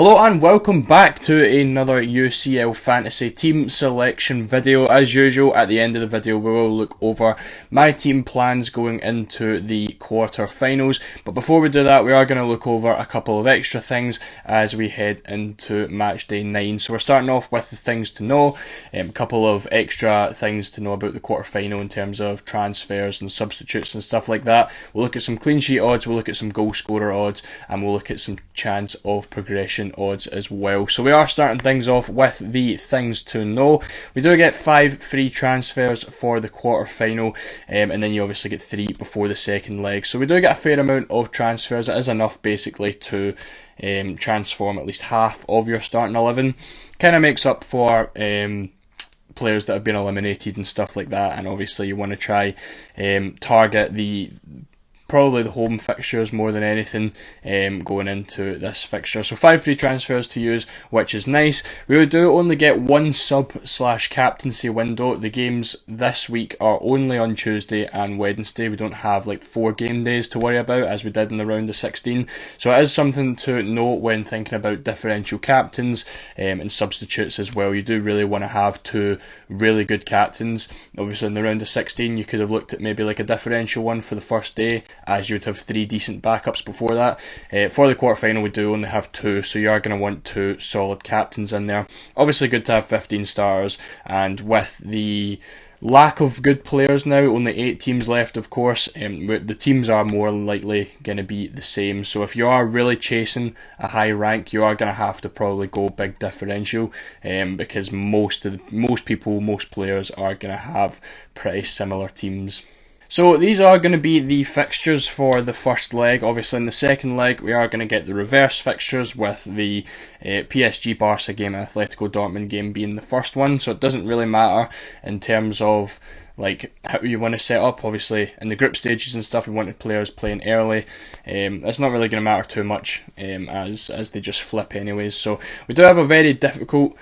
Hello and welcome back to another UCL Fantasy team selection video. As usual, at the end of the video we will look over my team plans going into the quarter-finals. But before we do that, we are going to look over a couple of extra things as we head into Matchday 9. So we're starting off with the things to know, a couple of extra things to know about the quarter-final in terms of transfers and substitutes and stuff like that. We'll look at some clean sheet odds, we'll look at some goal scorer odds, and we'll look at some chance of progression odds as well. So we are starting things off with the things to know. We do get 5 free transfers for the quarter final, and then you obviously get 3 before the second leg. So we do get a fair amount of transfers. It is enough basically to transform at least half of your starting 11. Kind of makes up for players that have been eliminated and stuff like that, and obviously you want to try target probably the home fixtures more than anything going into this fixture. So 5 free transfers to use, which is nice. We do only get 1 sub/captaincy window. The games this week are only on Tuesday and Wednesday. We don't have like 4 game days to worry about as we did in the round of 16. So it is something to note when thinking about differential captains and substitutes as well. You do really want to have 2 really good captains. Obviously in the round of 16 you could have looked at maybe like a differential one for the first day, as you would have 3 decent backups before that. For the quarterfinal we do only have 2, so you are going to want 2 solid captains in there. Obviously good to have 15 stars, and with the lack of good players now, only 8 teams left of course, the teams are more likely going to be the same. So if you are really chasing a high rank, you are going to have to probably go big differential, because most players are going to have pretty similar teams. So these are going to be the fixtures for the first leg. Obviously in the second leg we are going to get the reverse fixtures, with the PSG Barca game and Atletico Dortmund game being the first one. So it doesn't really matter in terms of like how you want to set up. Obviously in the group stages and stuff we wanted players playing early. It's not really going to matter too much as they just flip anyways. So we do have a very difficult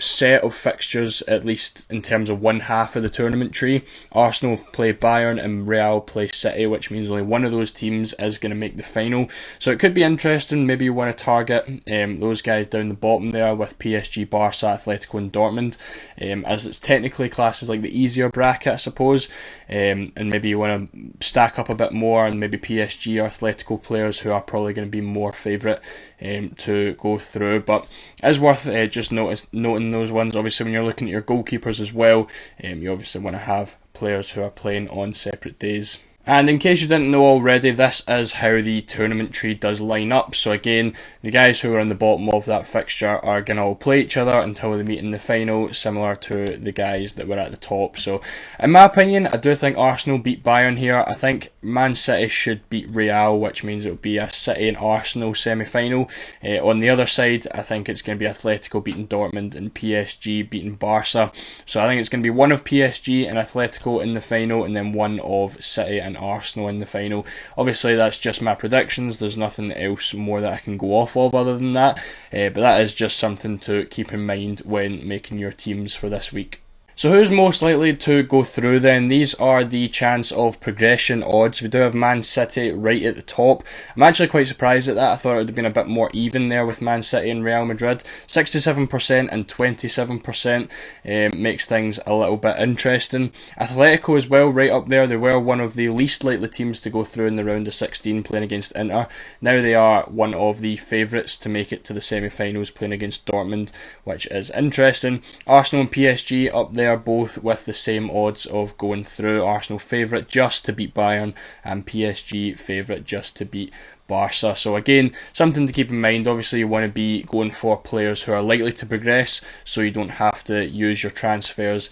set of fixtures, at least in terms of one half of the tournament tree. Arsenal play Bayern and Real play City, which means only one of those teams is going to make the final. So it could be interesting. Maybe you want to target those guys down the bottom there with PSG, Barca, Atletico and Dortmund, as it's technically classed as like the easier bracket I suppose, and maybe you want to stack up a bit more and maybe PSG or Atletico players who are probably going to be more favourite to go through. But it's worth just noting those ones. Obviously when you're looking at your goalkeepers as well, you obviously want to have players who are playing on separate days. And in case you didn't know already, this is how the tournament tree does line up. So again, the guys who are on the bottom of that fixture are going to all play each other until they meet in the final, similar to the guys that were at the top. So in my opinion, I do think Arsenal beat Bayern here. I think Man City should beat Real, which means it will be a City and Arsenal semi-final. On the other side, I think it's going to be Atletico beating Dortmund and PSG beating Barca. So I think it's going to be one of PSG and Atletico in the final, and then one of City and Arsenal in the final. Obviously that's just my predictions, there's nothing else more that I can go off of other than that, but that is just something to keep in mind when making your teams for this week. So who's most likely to go through then? These are the chance of progression odds. We do have Man City right at the top. I'm actually quite surprised at that. I thought it would have been a bit more even there with Man City and Real Madrid. 67% and 27% makes things a little bit interesting. Atletico as well right up there. They were one of the least likely teams to go through in the round of 16 playing against Inter. Now they are one of the favourites to make it to the semi-finals playing against Dortmund, which is interesting. Arsenal and PSG up there, both with the same odds of going through. Arsenal favourite just to beat Bayern and PSG favourite just to beat Barca. So again, something to keep in mind. Obviously you want to be going for players who are likely to progress, so you don't have to use your transfers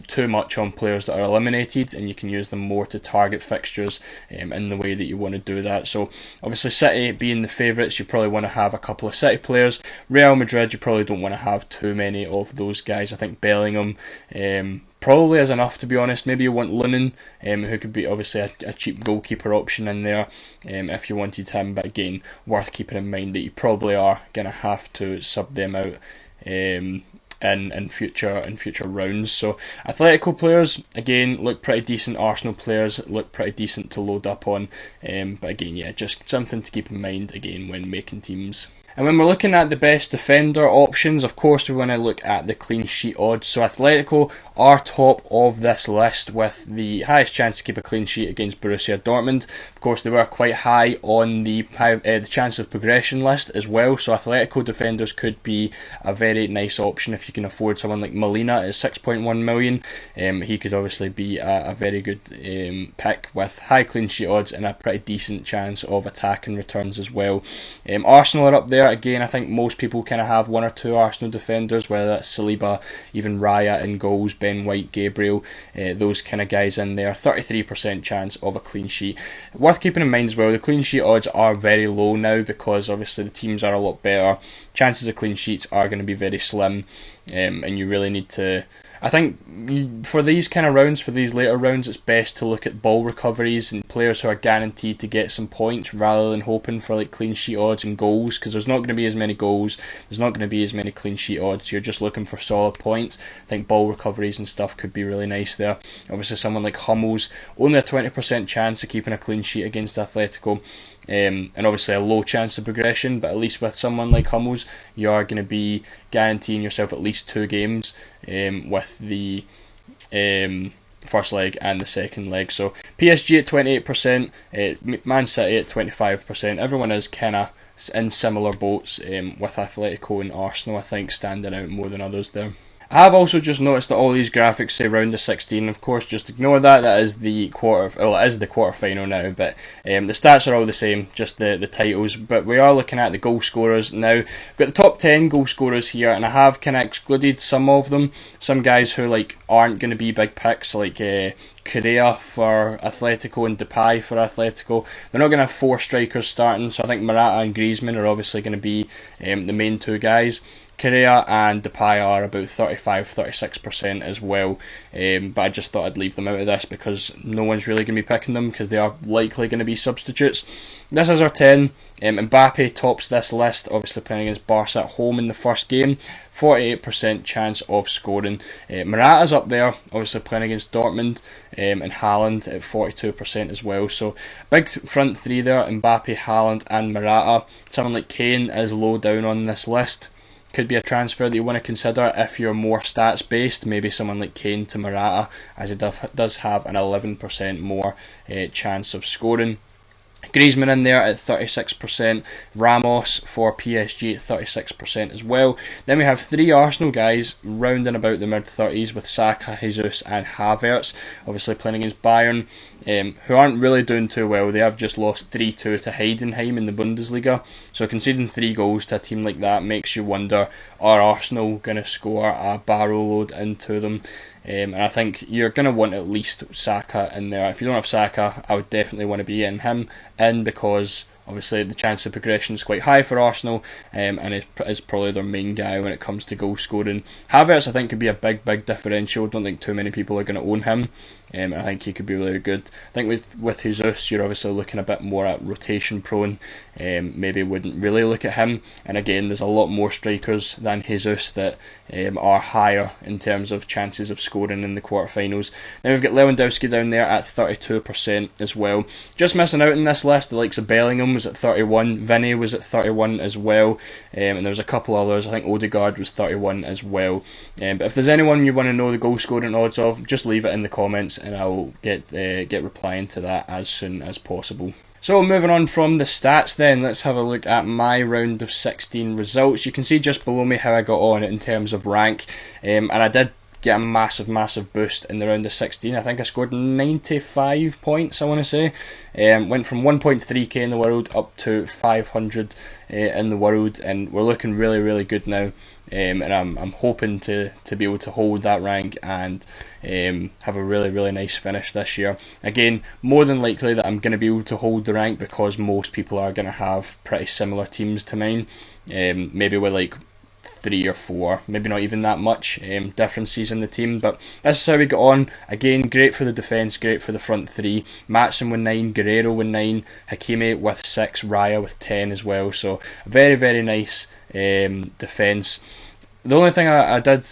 too much on players that are eliminated, and you can use them more to target fixtures in the way that you want to do that. So obviously City being the favourites, you probably want to have a couple of City players. Real Madrid, you probably don't want to have too many of those guys. I think Bellingham probably is enough, to be honest. Maybe you want Lunin, who could be obviously a cheap goalkeeper option in there if you wanted him, but again, worth keeping in mind that you probably are going to have to sub them out in future rounds. So Atletico players again look pretty decent. Arsenal players look pretty decent to load up on. But again, yeah, just something to keep in mind again when making teams. And when we're looking at the best defender options, of course we want to look at the clean sheet odds. So Atletico are top of this list with the highest chance to keep a clean sheet against Borussia Dortmund. Of course they were quite high on the chance of progression list as well, so Atletico defenders could be a very nice option if you can afford someone like Molina at 6.1 million. He could obviously be a very good pick with high clean sheet odds and a pretty decent chance of attack and returns as well. Arsenal are up there again. I think most people kind of have one or two Arsenal defenders, whether that's Saliba, even Raya in goals, Ben White, Gabriel, those kind of guys in there. 33% chance of a clean sheet. Worth keeping in mind as well, the clean sheet odds are very low now because obviously the teams are a lot better. Chances of clean sheets are going to be very slim, and you really need to... I think for these kind of rounds, for these later rounds, it's best to look at ball recoveries and players who are guaranteed to get some points rather than hoping for like clean sheet odds and goals, because there's not going to be as many goals, there's not going to be as many clean sheet odds. You're just looking for solid points. I think ball recoveries and stuff could be really nice there. Obviously someone like Hummels, only a 20% chance of keeping a clean sheet against Atletico. And obviously a low chance of progression, but at least with someone like Hummels you are going to be guaranteeing yourself at least 2 games with the first leg and the second leg. So PSG at 28%, Man City at 25%. Everyone is kind of in similar boats, with Atletico and Arsenal I think standing out more than others there. I have also just noticed that all these graphics say round of 16. Of course, just ignore that. That is the it is the quarter final now. But the stats are all the same, just the titles. But we are looking at the goal scorers now. We've got the top 10 goal scorers here, and I have kind of excluded some of them. Some guys who like aren't going to be big picks, like Correa for Atletico and Depay for Atletico. They're not going to have 4 strikers starting, so I think Morata and Griezmann are obviously going to be the main 2 guys. Correa and Depay are about 35-36% as well, but I just thought I'd leave them out of this because no one's really going to be picking them because they are likely going to be substitutes. This is our 10. Mbappe tops this list, obviously playing against Barca at home in the first game. 48% chance of scoring. Morata's up there, obviously playing against Dortmund, and Haaland at 42% as well. So big front 3 there, Mbappe, Haaland and Morata. Someone like Kane is low down on this list. Could be a transfer that you want to consider if you're more stats based, maybe someone like Kane to Morata, as he does have an 11% more chance of scoring. Griezmann in there at 36%, Ramos for PSG at 36% as well. Then we have 3 Arsenal guys rounding about the mid-30s with Saka, Jesus and Havertz, obviously playing against Bayern, who aren't really doing too well. They have just lost 3-2 to Heidenheim in the Bundesliga, so conceding 3 goals to a team like that makes you wonder, are Arsenal going to score a barrel load into them? And I think you're going to want at least Saka in there. If you don't have Saka, I would definitely want to be in him because obviously the chance of progression is quite high for Arsenal, and it is probably their main guy when it comes to goal scoring. Havertz I think could be a big differential. Don't think too many people are going to own him. I think he could be really good. I think with Jesus, you're obviously looking a bit more at rotation prone. Maybe wouldn't really look at him. And again, there's a lot more strikers than Jesus that are higher in terms of chances of scoring in the quarterfinals. Then we've got Lewandowski down there at 32% as well. Just missing out in this list, the likes of Bellingham was at 31, Vinny was at 31 as well, and there was a couple others. I think Odegaard was 31 as well. But if there's anyone you want to know the goal scoring odds of, just leave it in the comments and I'll get replying to that as soon as possible. So moving on from the stats then, let's have a look at my round of 16 results. You can see just below me how I got on in terms of rank, and I did get a massive boost in the round of 16. I think I scored 95 points, I want to say. Went from 1.3k in the world up to 500 in the world, and we're looking really good now. And I'm hoping to be able to hold that rank and have a really nice finish this year. Again, more than likely that I'm going to be able to hold the rank because most people are going to have pretty similar teams to mine. Maybe with like 3 or 4, maybe not even that much differences in the team, but this is how we got on. Again, great for the defence, great for the front 3. Maatsen with 9, Guerrero with 9, Hakimi with 6, Raya with 10 as well, so very nice defence. The only thing I did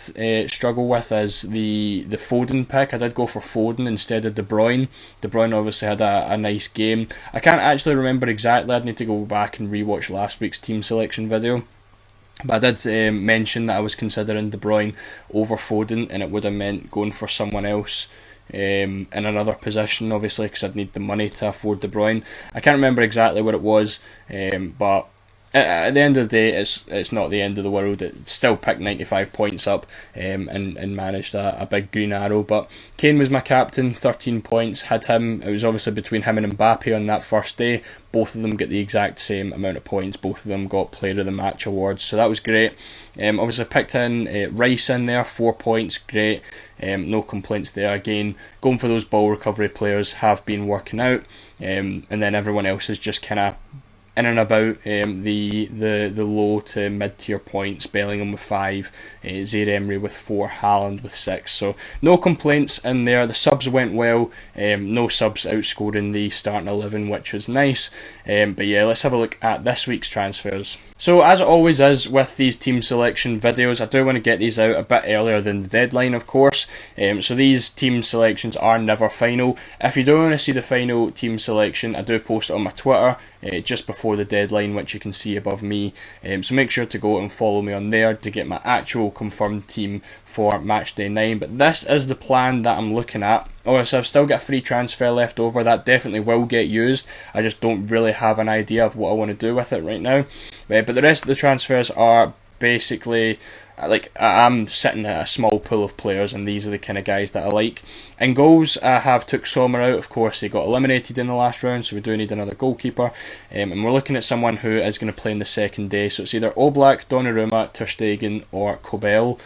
struggle with is the Foden pick. I did go for Foden instead of De Bruyne. De Bruyne obviously had a nice game. I can't actually remember exactly. I'd need to go back and rewatch last week's team selection video. But I did mention that I was considering De Bruyne over Foden, and it would have meant going for someone else in another position, obviously, because I'd need the money to afford De Bruyne. I can't remember exactly what it was, but at the end of the day, it's not the end of the world. It still picked 95 points up and managed a big green arrow. But Kane was my captain, 13 points. Had him. It was obviously between him and Mbappe on that first day. Both of them get the exact same amount of points. Both of them got Player of the Match awards, so that was great. Obviously picked in Rice in there, 4 points, great. No complaints there. Again, going for those ball recovery players have been working out, and then everyone else is just kind of in and about the low to mid tier points. Bellingham with 5, Zaire Emery with 4, Haaland with 6. So no complaints in there. The subs went well. No subs outscoring the starting 11, which was nice. But yeah, let's have a look at this week's transfers. So as it always is with these team selection videos, I do want to get these out a bit earlier than the deadline, of course. So these team selections are never final. If you don't want to see the final team selection, I do post it on my Twitter just before the deadline, which you can see above me. So make sure to go and follow me on there to get my actual confirmed team for Matchday 9. But this is the plan that I'm looking at. Obviously, I've still got a free transfer left over. That definitely will get used. I just don't really have an idea of what I want to do with it right now. But the rest of the transfers are basically, like, I'm sitting at a small pool of players, and these are the kind of guys that I like. In goals, I have took Sommer out. Of course, he got eliminated in the last round, so we do need another goalkeeper. And we're looking at someone who is going to play in the second day. So it's either Oblak, Donnarumma, Ter Stegen, or Kobel.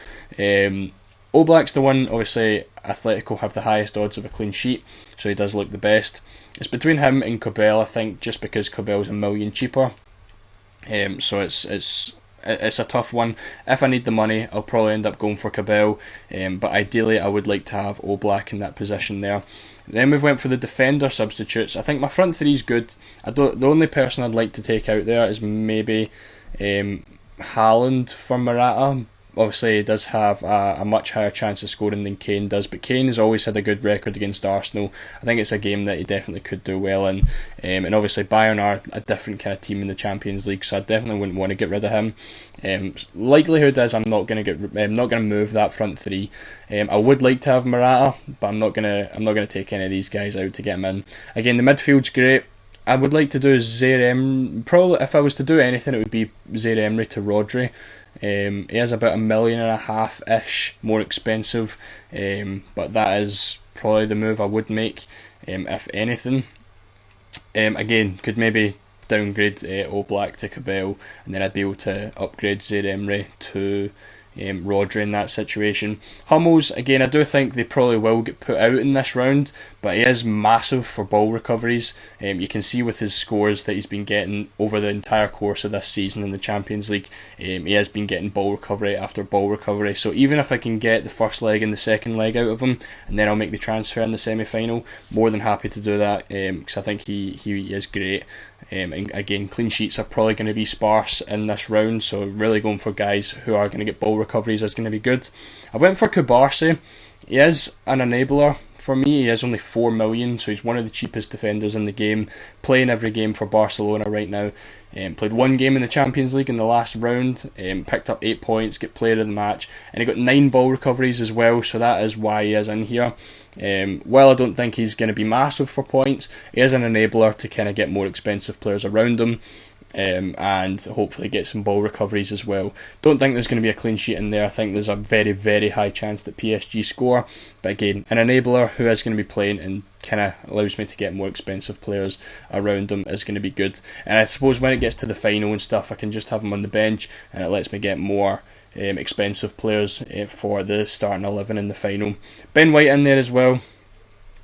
Oblak's the one, obviously, Atletico have the highest odds of a clean sheet, so he does look the best. It's between him and Kobel, I think, just because Kobel's $1 million cheaper. So it's a tough one. If I need the money, I'll probably end up going for Kobel, but ideally I would like to have Oblak in that position there. Then we went for the defender substitutes. I think my front three is good. The only person I'd like to take out there is maybe Haaland for Morata. Obviously, he does have a much higher chance of scoring than Kane does, but Kane has always had a good record against Arsenal. I think it's a game that he definitely could do well in. And obviously, Bayern are a different kind of team in the Champions League, so I definitely wouldn't want to get rid of him. Likelihood is I'm not going to move that front three. I would like to have Morata, but I'm not gonna take any of these guys out to get him in. Again, the midfield's great. I would like to do Zaire Emery. Probably, if I was to do anything, it would be Zaire Emery to Rodri. He is about $1.5 million ish more expensive, but that is probably the move I would make, if anything. Again, could maybe downgrade Oblak to Kobel, and then I'd be able to upgrade Zaire Emery to Rodri in that situation. Hummels, again, I do think they probably will get put out in this round, but he is massive for ball recoveries. You can see with his scores that he's been getting over the entire course of this season in the Champions League. He has been getting ball recovery after ball recovery, so even if I can get the first leg and the second leg out of him, and then I'll make the transfer in the semi-final, more than happy to do that, because I think he is great. And again, clean sheets are probably going to be sparse in this round, so really going for guys who are going to get ball recoveries is going to be good. I went for Kubarsi. He is an enabler for me. He is only 4 million, so he's one of the cheapest defenders in the game, playing every game for Barcelona right now. Played one game in the Champions League in the last round, picked up 8 points, get player of the match, and he got 9 ball recoveries as well, so that is why he is in here. While I don't think he's going to be massive for points, he is an enabler to kind of get more expensive players around him, and hopefully get some ball recoveries as well. Don't think there's going to be a clean sheet in there. I think there's a very, very high chance that PSG score, but again, an enabler who is going to be playing and kind of allows me to get more expensive players around him is going to be good. And I suppose when it gets to the final and stuff, I can just have him on the bench, and it lets me get more expensive players for the starting 11 in the final. Ben White in there as well.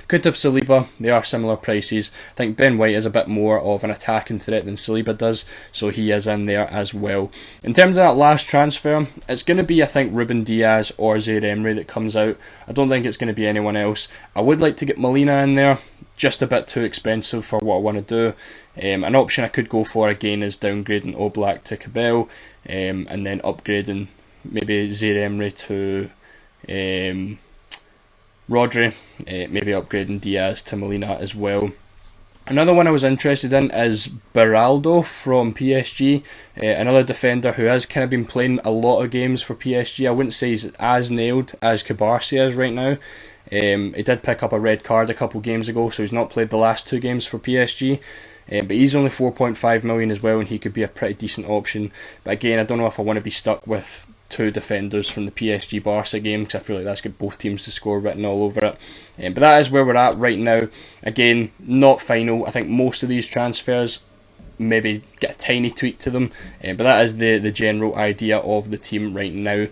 Could have Saliba. They are similar prices. I think Ben White is a bit more of an attacking threat than Saliba does, so he is in there as well. In terms of that last transfer, it's going to be, I think, Ruben Diaz or Zaire Emery that comes out. I don't think it's going to be anyone else. I would like to get Molina in there, just a bit too expensive for what I want to do. An option I could go for again is downgrading Oblak to Kobel, and then upgrading maybe Zaire to Rodri, maybe upgrading Diaz to Molina as well. Another one I was interested in is Beraldo from PSG, another defender who has kind of been playing a lot of games for PSG. I wouldn't say he's as nailed as Cabarsi is right now. He did pick up a red card a couple games ago, so he's not played the last 2 games for PSG. But he's only 4.5 million as well, and he could be a pretty decent option. But again, I don't know if I want to be stuck with 2 defenders from the PSG Barca game, because I feel like that's got both teams to score written all over it. But that is where we're at right now. Again, not final. I think most of these transfers maybe get a tiny tweak to them, but that is the general idea of the team right now.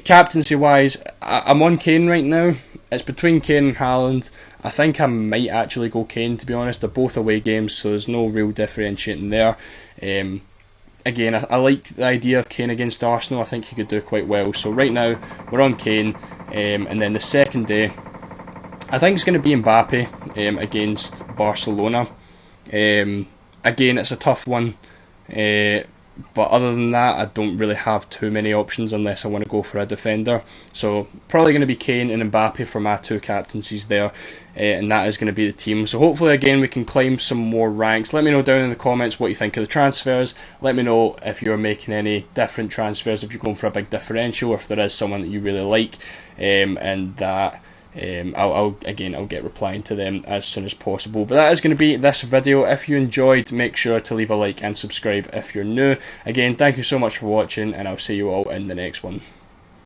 Captaincy wise, I'm on Kane right now. It's between Kane and Haaland. I think I might actually go Kane, to be honest. They're both away games, so there's no real differentiating there. Again, I like the idea of Kane against Arsenal. I think he could do quite well. So right now, we're on Kane. And then the second day, I think it's going to be Mbappe against Barcelona. Again, it's a tough one. But other than that, I don't really have too many options unless I want to go for a defender. So probably going to be Kane and Mbappe for my 2 captaincies there. And that is going to be the team. So hopefully again we can climb some more ranks. Let me know down in the comments what you think of the transfers. Let me know if you're making any different transfers, if you're going for a big differential, or if there is someone that you really like. And that I'll get replying to them as soon as possible. But that is going to be this video. If you enjoyed, make sure to leave a like and subscribe if you're new. Again, thank you so much for watching, and I'll see you all in the next one.